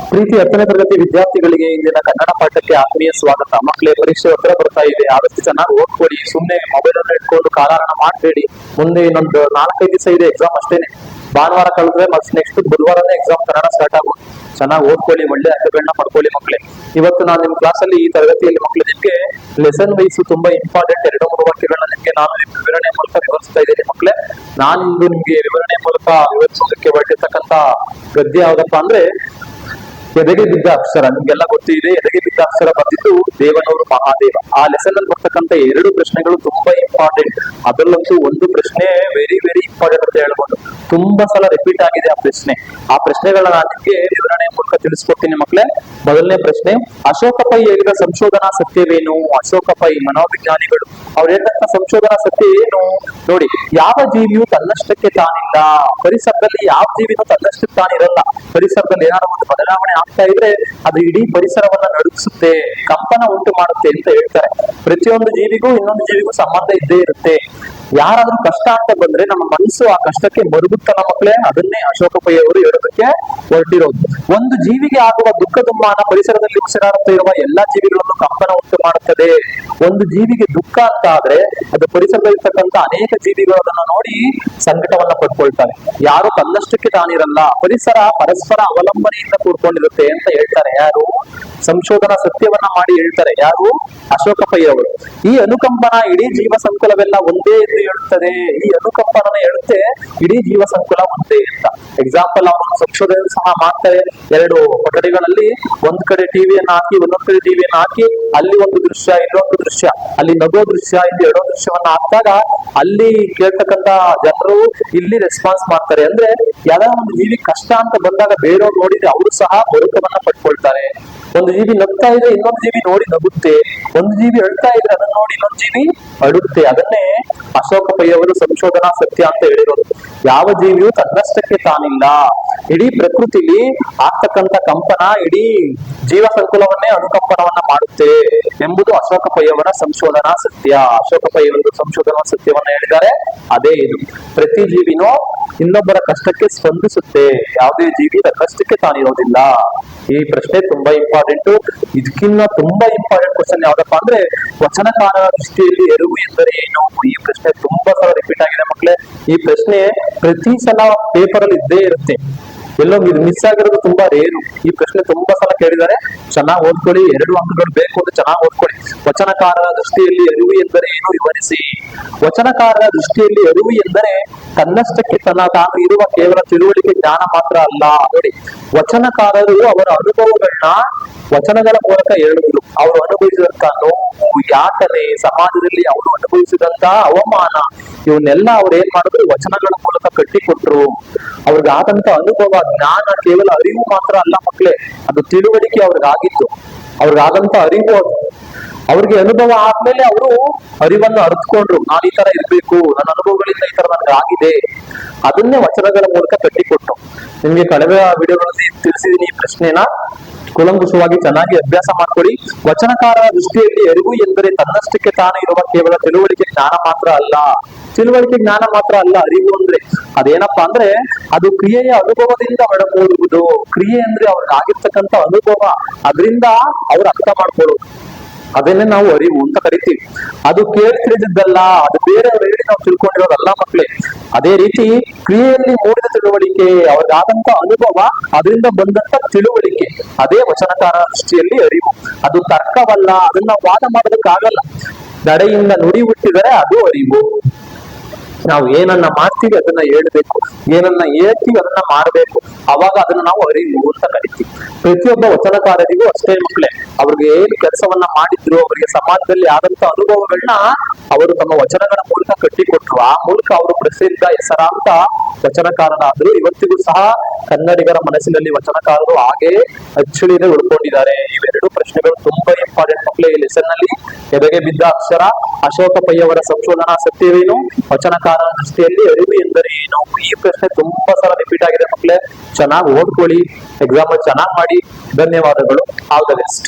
ಪ್ರೀತಿ 10ನೇ ತರಗತಿ ವಿದ್ಯಾರ್ಥಿಗಳಿಗೆ ಇಂದಿನ ಕನ್ನಡ ಪಾಠಕ್ಕೆ ಆತ್ಮೀಯ ಸ್ವಾಗತ. ಮಕ್ಕಳೇ, ಪರೀಕ್ಷೆ ಹತ್ರ ಬರ್ತಾ ಇದೆ. ಆದಷ್ಟು ಚೆನ್ನಾಗಿ ಓದ್ಕೊಳ್ಳಿ. ಸುಮ್ನೆ ಮೊಬೈಲ್ ಅನ್ನು ಇಟ್ಕೊಂಡು ಕಾಲಹರಣ ಮಾಡಬೇಡಿ. ಮುಂದೆ ಇನ್ನೊಂದು 4-5 ದಿವಸ ಇದೆ ಎಕ್ಸಾಮ್ ಅಷ್ಟೇನೆ. ಭಾನುವಾರ ಕಳೆದ್ರೆ ನೆಕ್ಸ್ಟ್ ಬುಧವಾರನೇ ಎಕ್ಸಾಮ್ ಕನ್ನಡ ಸ್ಟಾರ್ಟ್ ಆಗುತ್ತೆ. ಚೆನ್ನಾಗಿ ಓದ್ಕೊಳ್ಳಿ, ಒಳ್ಳೆ ಅಂಕಗಳನ್ನ ಪಡ್ಕೊಳ್ಳಿ ಮಕ್ಕಳೇ. ಇವತ್ತು ನಾನು ನಿಮ್ಮ ಕ್ಲಾಸಲ್ಲಿ ಈ ತರಗತಿಯಲ್ಲಿ ಮಕ್ಕಳು ನಿಮ್ಗೆ ಲೆಸನ್ ವೈಸ್ ತುಂಬಾ ಇಂಪಾರ್ಟೆಂಟ್ 2-3 ವಾಕ್ಯಗಳನ್ನ ನಿಮ್ಗೆ ನಾನು ವಿವರಣೆ ಮೂಲಕ ವಿವರಿಸ್ತಾ ಇದ್ದೀನಿ ಮಕ್ಕಳೇ. ನಾನಿಂದು ನಿಮ್ಗೆ ವಿವರಣೆ ಮೂಲಕ ವಿವರಿಸೋದಕ್ಕೆ ಹೊರಟಿರ್ತಕ್ಕಂಥ ಗದ್ಯ ಯಾವ್ದಪ್ಪ ಅಂದ್ರೆ ಎದೆಗೆ ಬಿದ್ದ ಅಕ್ಷರ. ನಿಮ್ಗೆಲ್ಲ ಗೊತ್ತಿದೆ. ಎದೆಗೆ ಬಿದ್ದ ಅಕ್ಷರ ಬಂದಿದ್ದು ದೇವನೂರು ಮಹಾದೇವ. ಆ ಲೆಸನ್ ಅಲ್ಲಿ ಬರ್ತಕ್ಕಂಥ 2 ಪ್ರಶ್ನೆಗಳು ತುಂಬಾ ಇಂಪಾರ್ಟೆಂಟ್. ಅದರಲ್ಲಂತೂ ಒಂದು ಪ್ರಶ್ನೆ ವೆರಿ ಇಂಪಾರ್ಟೆಂಟ್ ಅಂತ ಹೇಳ್ಬೋದು. ತುಂಬಾ ಸಲ ರಿಪೀಟ್ ಆಗಿದೆ ಆ ಪ್ರಶ್ನೆ. ಆ ಪ್ರಶ್ನೆಗಳನ್ನ ನಾನು ನಿಮ್ಗೆ ವಿವರಣೆ ಮೂಲಕ ತಿಳಿಸ್ಕೊಡ್ತೀನಿ ಮಕ್ಕಳೇ. ಮೊದಲನೇ ಪ್ರಶ್ನೆ, ಅಶೋಕ ಪೈ ಹೇಳಿದ ಸಂಶೋಧನಾ ಸತ್ಯವೇನು? ಅಶೋಕ ಪೈ ಮನೋವಿಜ್ಞಾನಿಗಳು ಅವ್ರು ಹೇಳಿದಂತ ಸಂಶೋಧನಾ ಸತ್ಯ ಏನು ನೋಡಿ. ಯಾವ ಜೀವಿಯು ತನ್ನಷ್ಟಕ್ಕೆ ತಾನಿಲ್ಲ. ಪರಿಸರದಲ್ಲಿ ಯಾವ ಜೀವಿನೂ ತನ್ನಷ್ಟಕ್ಕೆ ತಾನಿರಲ್ಲ. ಪರಿಸರದಲ್ಲಿ ಏನಾದ್ರು ಒಂದು ಬದಲಾವಣೆ ಆಗ್ತಾ ಇದ್ರೆ ಅದು ಇಡೀ ಪರಿಸರವನ್ನ ನಡುಗಿಸುತ್ತೆ, ಕಂಪನ ಉಂಟು ಮಾಡುತ್ತೆ ಅಂತ ಹೇಳ್ತಾರೆ. ಪ್ರತಿಯೊಂದು ಜೀವಿಗೂ ಇನ್ನೊಂದು ಜೀವಿಗೂ ಸಂಬಂಧ ಇದ್ದೇ ಇರುತ್ತೆ. ಯಾರಾದ್ರೂ ಕಷ್ಟ ಅಂತ ಬಂದ್ರೆ ನಮ್ಮ ಮನಸ್ಸು ಆ ಕಷ್ಟಕ್ಕೆ ಮರುಗುತ್ತಲ್ಲ ಮಕ್ಕಳೇ. ಅದನ್ನೇ ಅಶೋಕ ಪೈ ಅವರು ಹೇಳೋದಕ್ಕೆ ಹೊರಟಿರೋದು. ಒಂದು ಜೀವಿಗೆ ಆಗುವ ದುಃಖ ದುಮ್ಮಾನ ಪರಿಸರದಲ್ಲಿ ಉಸಿರಾಡುತ್ತಾ ಇರುವ ಎಲ್ಲಾ ಜೀವಿಗಳನ್ನು ಕಂಪನ ಉಂಟು ಮಾಡುತ್ತದೆ. ಒಂದು ಜೀವಿಗೆ ದುಃಖ ಅಂತ ಆದ್ರೆ ಅದು ಪರಿಸರದಲ್ಲಿರ್ತಕ್ಕಂಥ ಅನೇಕ ಜೀವಿಗಳು ಅದನ್ನ ನೋಡಿ ಸಂಕಟವನ್ನ ಪಡ್ಕೊಳ್ತಾರೆ. ಯಾರು ತನ್ನಷ್ಟಕ್ಕೆ ತಾನಿರಲ್ಲ. ಪರಿಸರ ಪರಸ್ಪರ ಅವಲಂಬನೆಯಿಂದ ಕೂಡ್ಕೊಂಡಿರುತ್ತೆ ಅಂತ ಹೇಳ್ತಾರೆ. ಯಾರು? ಸಂಶೋಧನಾ ಸತ್ಯವನ್ನ ಮಾಡಿ ಹೇಳ್ತಾರೆ. ಯಾರು? ಅಶೋಕ ಪೈ ಅವರು. ಈ ಅನುಕಂಪನ ಇಡೀ ಜೀವ ಸಂಕುಲವೆಲ್ಲ ಒಂದೇ ಎಂದು ಹೇಳುತ್ತದೆ. ಈ ಅನುಕಂಪನ ಹೇಳುತ್ತೆ ಇಡೀ ಜೀವ ಸಂಕುಲ ಒಂದೇ ಅಂತ. ಎಕ್ಸಾಂಪಲ್ ಅವರು ಸಂಶೋಧನೆ ಸಹ ಮಾಡ್ತಾರೆ. 2 ಕೊಠಡಿಗಳಲ್ಲಿ ಒಂದ್ ಕಡೆ ಟಿವಿಯನ್ನ ಹಾಕಿ, ಒಂದೊಂದ್ ಕಡೆ ಟಿವಿಯನ್ನ ಹಾಕಿ, ಅಲ್ಲಿ ಒಂದು ದೃಶ್ಯ, ಇಲ್ಲೊಂದು ದೃಶ್ಯ, ಅಲ್ಲಿ ನಗೋ ದೃಶ್ಯ, ಇಲ್ಲಿ ಎಡೋ ದೃಶ್ಯವನ್ನ ಹಾಕಿದಾಗ ಅಲ್ಲಿ ಕೇಳ್ತಕ್ಕಂತ ಜನರು ಇಲ್ಲಿ ರೆಸ್ಪಾನ್ಸ್ ಮಾಡ್ತಾರೆ. ಅಂದ್ರೆ ಯಾವ್ದಾರ ಒಂದು ಜೀವಿ ಕಷ್ಟ ಅಂತ ಬಂದಾಗ ಬೇರೆಯವ್ರು ನೋಡಿದ್ರೆ ಅವರು ಸಹ ಬದುಕವನ್ನ ಪಡ್ಕೊಳ್ತಾರೆ. ಒಂದು ಜೀವಿ ನಗ್ತಾ ಇದೆ, ಇನ್ನೊಂದು ಜೀವಿ ನೋಡಿ ನಗುತ್ತೆ. ಒಂದು ಜೀವಿ ಅಳ್ತಾ ಇದ್ರೆ ಅದನ್ನ ನೋಡಿ ಇನ್ನೊಂದು ಜೀವಿ ಅಳುತ್ತೆ. ಅದನ್ನೇ ಅಶೋಕ ಪೈ ಅವರು ಸಂಶೋಧನಾ ಸತ್ಯ ಅಂತ ಹೇಳಿರೋದು. ಯಾವ ಜೀವಿಯು ತನ್ನಷ್ಟಕ್ಕೆ ತಾನಿಲ್ಲ. ಇಡೀ ಪ್ರಕೃತಿಲಿ ಆಗ್ತಕ್ಕಂಥ ಕಂಪನ ಇಡೀ ಜೀವ ಸಂಕುಲವನ್ನೇ ಅನುಕಂಪನವನ್ನ ಮಾಡುತ್ತೆ ಎಂಬುದು ಅಶೋಕ ಪೈ ಅವರ ಸಂಶೋಧನಾ ಸತ್ಯ. ಅಶೋಕ ಪೈ ಅವರು ಸಂಶೋಧನಾ ಸತ್ಯವನ್ನ ಹೇಳಿದ್ದಾರೆ. ಅದೇ ಇದು. ಪ್ರತಿ ಜೀವಿನೂ ಇನ್ನೊಬ್ಬರ ಕಷ್ಟಕ್ಕೆ ಸ್ಪಂದಿಸುತ್ತೆ. ಯಾವುದೇ ಜೀವಿ ಕಷ್ಟಕ್ಕೆ ತಾನಿರೋದಿಲ್ಲ. ಈ ಪ್ರಶ್ನೆ ತುಂಬಾ ಇಂಪಾರ್ಟೆಂಟ್. ಇದಕ್ಕಿಂತ ತುಂಬಾ ಇಂಪಾರ್ಟೆಂಟ್ ಕ್ವಶನ್ ಯಾವ್ದಪ್ಪ ಅಂದ್ರೆ ವಚನಕಾರರ ದೃಷ್ಟಿಯಲ್ಲಿ ಎರುವು ಎಂದರೆ ಏನು? ಈ ಪ್ರಶ್ನೆ ತುಂಬಾ ಸಲ ರಿಪೀಟ್ ಆಗಿದೆ ಮಕ್ಕಳೇ. ಈ ಪ್ರಶ್ನೆ ಪ್ರತಿ ಸಲ ಪೇಪರ್ ಅಲ್ಲಿ ಇದ್ದೇ ಇರುತ್ತೆ. ಎಲ್ಲೋ ಮಿಸ್ ಆಗಿರೋದು ತುಂಬಾ ರೇರು. ಈ ಪ್ರಶ್ನೆ ತುಂಬಾ ಸಲ ಕೇಳಿದ್ದಾರೆ. ಚೆನ್ನಾಗಿ ಓದ್ಕೊಳ್ಳಿ. 2 ಅಂಕಗಳು ಬೇಕು ಅಂತ ಚೆನ್ನಾಗಿ ಓದ್ಕೊಳ್ಳಿ. ವಚನಕಾರರ ದೃಷ್ಟಿಯಲ್ಲಿ ಅರಿವು ಎಂದರೆ ಏನು ವಿವರಿಸಿ. ವಚನಕಾರರ ದೃಷ್ಟಿಯಲ್ಲಿ ಅರಿವು ಎಂದರೆ ತನ್ನಷ್ಟಕ್ಕೆ ತಾನು ಇರುವ ಕೇವಲ ತಿಳುವಳಿಕೆ ಜ್ಞಾನ ಮಾತ್ರ ಅಲ್ಲ. ನೋಡಿ, ವಚನಕಾರರು ಅವರ ಅನುಭವಗಳನ್ನ ವಚನಗಳ ಮೂಲಕ ಹೇಳಿದ್ರು. ಅವರು ಅನುಭವಿಸಿದಂತ ನೋವು, ಯಾತನೆ, ಸಮಾಜದಲ್ಲಿ ಅವರು ಅನುಭವಿಸಿದಂತ ಅವಮಾನ, ಇವನ್ನೆಲ್ಲ ಅವ್ರು ಏನ್ ಮಾಡಿದ್ರು? ವಚನಗಳ ಮೂಲಕ ಕಟ್ಟಿಕೊಟ್ರು. ಅವ್ರಿಗೆ ಆದಂತ ಅನುಭವ, ಜ್ಞಾನ ಕೇವಲ ಅರಿವು ಮಾತ್ರ ಅಲ್ಲ ಮಕ್ಕಳೇ, ಅದು ತಿಳುವಳಿಕೆ ಅವ್ರಿಗಾಗಿತ್ತು. ಅವ್ರಿಗಾದಂತ ಅರಿವು ಅದು. ಅವ್ರಿಗೆ ಅನುಭವ ಆದ್ಮೇಲೆ ಅವರು ಅರಿವನ್ನು ಅರಿತುಕೊಂಡ್ರು. ನಾನು ಈ ತರ ಇರ್ಬೇಕು, ನನ್ನ ಅನುಭವಗಳಿಂದ ಈ ತರ ನನಗೆ ಆಗಿದೆ. ಅದನ್ನೇ ವಚನಗಳ ಮೂಲಕ ಕಟ್ಟಿಕೊಟ್ರು. ನಿಮ್ಗೆ ಕಳೆದ ವಿಡಿಯೋಗಳಲ್ಲಿ ತಿಳಿಸಿದೀನಿ ಈ ಪ್ರಶ್ನೆನ. ಕೂಲಂಕುಷವಾಗಿ ಚೆನ್ನಾಗಿ ಅಭ್ಯಾಸ ಮಾಡ್ಕೊಳ್ಳಿ. ವಚನಕಾರರ ದೃಷ್ಟಿಯಲ್ಲಿ ಅರಿವು ಎಂದರೆ ತನ್ನಷ್ಟಕ್ಕೆ ತಾನು ಇರುವ ಕೇವಲ ತಿಳುವಳಿಕೆ ಜ್ಞಾನ ಮಾತ್ರ ಅಲ್ಲ. ತಿಳುವಳಿಕೆ ಜ್ಞಾನ ಮಾತ್ರ ಅಲ್ಲ ಅರಿವು ಅಂದ್ರೆ. ಅದೇನಪ್ಪಾ ಅಂದ್ರೆ ಅದು ಕ್ರಿಯೆಯ ಅನುಭವದಿಂದ ಹೊರಮೂಡುವುದು. ಕ್ರಿಯೆ ಅಂದ್ರೆ ಅವ್ರಿಗೆ ಆಗಿರ್ತಕ್ಕಂಥ ಅನುಭವ, ಅದರಿಂದ ಅವ್ರು ಅರ್ಥ ಮಾಡ್ಕೊಳ್ಳೋದು. ಅದನ್ನೇ ನಾವು ಅರಿವು ಅಂತ ಕರಿತೀವಿ. ಅದು ಕೇಳಿ ತಿಳಿದಿದ್ದಲ್ಲ, ಅದು ಬೇರೆಯವ್ರು ಹೇಳಿ ನಾವು ತಿಳ್ಕೊಂಡಿರೋದಲ್ಲ ಮಕ್ಕಳೇ. ಅದೇ ರೀತಿ ಕ್ರಿಯೆಯಲ್ಲಿ ಮೂಡಿದ ತಿಳುವಳಿಕೆ, ಅವ್ರಿಗಾದಂತ ಅನುಭವ, ಅದರಿಂದ ಬಂದಂತ ತಿಳುವಳಿಕೆ, ಅದೇ ವಚನಕಾರ ದೃಷ್ಟಿಯಲ್ಲಿ ಅರಿವು. ಅದು ತರ್ಕವಲ್ಲ. ಅದನ್ನ ವಾದ ಮಾಡೋದಕ್ಕಾಗಲ್ಲ. ನಡೆಯಿಂದ ನುಡಿ ಹುಟ್ಟಿದರೆ ಅದು ಅರಿವು. ನಾವು ಏನನ್ನ ಮಾಡ್ತೀವಿ ಅದನ್ನ ಹೇಳ್ಬೇಕು, ಏನನ್ನ ಹೇಳ್ತೀವಿ ಅದನ್ನ ಮಾಡ್ಬೇಕು. ಅವಾಗ ಅದನ್ನ ನಾವು ಅರಿವು ಅಂತ ಕರಿತೀವಿ. ಪ್ರತಿಯೊಬ್ಬ ವಚನಕಾರರಿಗೂ ಅಷ್ಟೇ ಮಕ್ಕಳೇ. ಅವ್ರಿಗೆ ಏನ್ ಕೆಲಸವನ್ನ ಮಾಡಿದ್ರು, ಅವರಿಗೆ ಸಮಾಜದಲ್ಲಿ ಆದಂತ ಅನುಭವಗಳನ್ನ ಅವರು ತಮ್ಮ ವಚನಗಳ ಮೂಲಕ ಕಟ್ಟಿಕೊಟ್ರು. ಆ ಮೂಲಕ ಅವರು ಪ್ರಸಿದ್ಧ ಹೆಸರಾಂತ ವಚನಕಾರರಾದ್ರು. ಇವತ್ತಿಗೂ ಸಹ ಕನ್ನಡಿಗರ ಮನಸ್ಸಿನಲ್ಲಿ ವಚನಕಾರರು ಹಾಗೆ ಅಚ್ಚಳಿಯದೆ ಉಳ್ಕೊಂಡಿದ್ದಾರೆ. ಇವೆರಡು ಪ್ರಶ್ನೆಗಳು ತುಂಬಾ ಇಂಪಾರ್ಟೆಂಟ್ ಮಕ್ಕಳೇ ಈ ಲೆಸನ್ ನಲ್ಲಿ. ಎದೆಗೆ ಬಿದ್ದ ಅಕ್ಷರ, ಅಶೋಕ ಪೈ ಅವರ ಸಂಶೋಧನಾ ಸತ್ಯವೇನು, ವಚನಕಾರರ ದೃಷ್ಟಿಯಲ್ಲಿ ಅರಿವು ಎಂದರೆ ಏನು? ಈ ಪ್ರಶ್ನೆ ತುಂಬಾ ಸಲ ರಿಪೀಟ್ ಆಗಿದೆ ಮಕ್ಕಳೇ. ಚೆನ್ನಾಗಿ ಓದ್ಕೊಳ್ಳಿ, ಎಕ್ಸಾಮ್ ಚೆನ್ನಾಗಿ ಮಾಡಿ. ಧನ್ಯವಾದಗಳು. All the best.